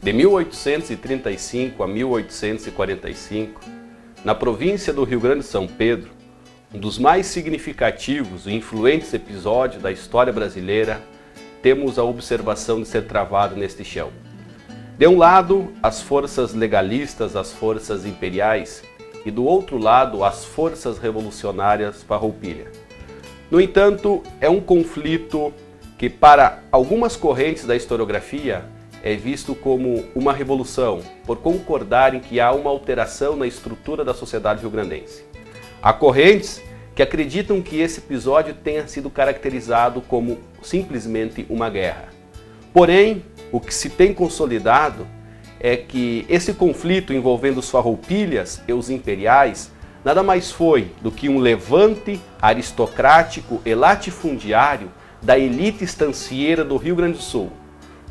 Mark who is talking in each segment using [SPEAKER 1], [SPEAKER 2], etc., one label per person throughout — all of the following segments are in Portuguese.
[SPEAKER 1] De 1835 a 1845, na província do Rio Grande de São Pedro, um dos mais significativos e influentes episódios da história brasileira, temos a observação de ser travado neste chão. De um lado, as forças legalistas, as forças imperiais, e do outro lado, as forças revolucionárias farroupilha. No entanto, é um conflito que, para algumas correntes da historiografia, é visto como uma revolução, por concordarem que há uma alteração na estrutura da sociedade rio-grandense. Há correntes que acreditam que esse episódio tenha sido caracterizado como simplesmente uma guerra. Porém, o que se tem consolidado é que esse conflito envolvendo os farroupilhas e os imperiais nada mais foi do que um levante aristocrático e latifundiário da elite estancieira do Rio Grande do Sul,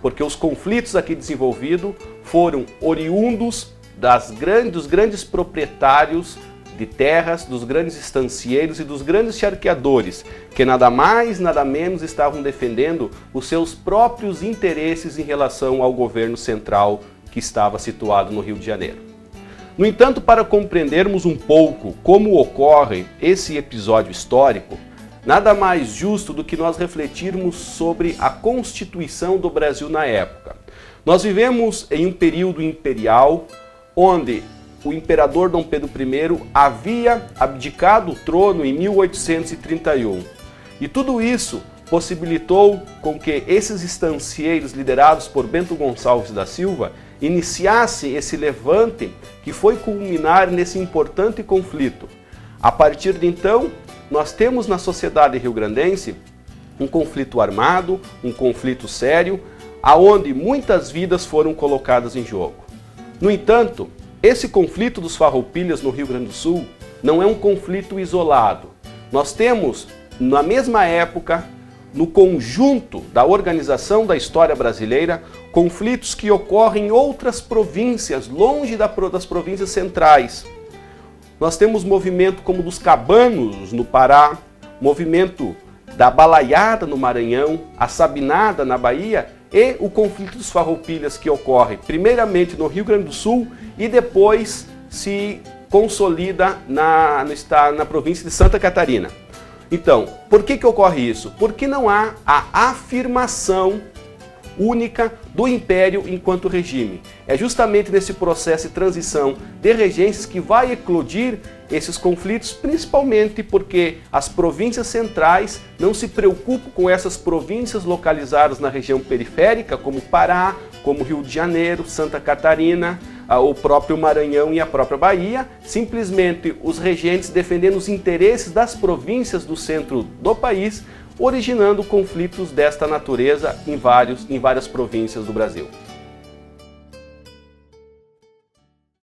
[SPEAKER 1] porque os conflitos aqui desenvolvidos foram oriundos dos grandes proprietários de terras, dos grandes estancieiros e dos grandes charqueadores, que nada mais, nada menos estavam defendendo os seus próprios interesses em relação ao governo central que estava situado no Rio de Janeiro. No entanto, para compreendermos um pouco como ocorre esse episódio histórico, nada mais justo do que nós refletirmos sobre a Constituição do Brasil na época. Nós vivemos em um período imperial onde o imperador Dom Pedro I havia abdicado o trono em 1831. E tudo isso possibilitou com que esses estancieiros liderados por Bento Gonçalves da Silva iniciassem esse levante que foi culminar nesse importante conflito. A partir de então, nós temos na sociedade rio-grandense um conflito armado, um conflito sério, aonde muitas vidas foram colocadas em jogo. No entanto, esse conflito dos farroupilhas no Rio Grande do Sul não é um conflito isolado. Nós temos, na mesma época, no conjunto da organização da história brasileira, conflitos que ocorrem em outras províncias, longe das províncias centrais. Nós temos movimento como dos cabanos no Pará, movimento da balaiada no Maranhão, a sabinada na Bahia e o conflito dos farroupilhas que ocorre primeiramente no Rio Grande do Sul e depois se consolida na província de Santa Catarina. Então, por que ocorre isso? Porque não há a afirmação única do Império enquanto regime. É justamente nesse processo de transição de regências que vai eclodir esses conflitos, principalmente porque as províncias centrais não se preocupam com essas províncias localizadas na região periférica, como Pará, como Rio de Janeiro, Santa Catarina, o próprio Maranhão e a própria Bahia, simplesmente os regentes defendendo os interesses das províncias do centro do país, originando conflitos desta natureza em várias províncias do Brasil.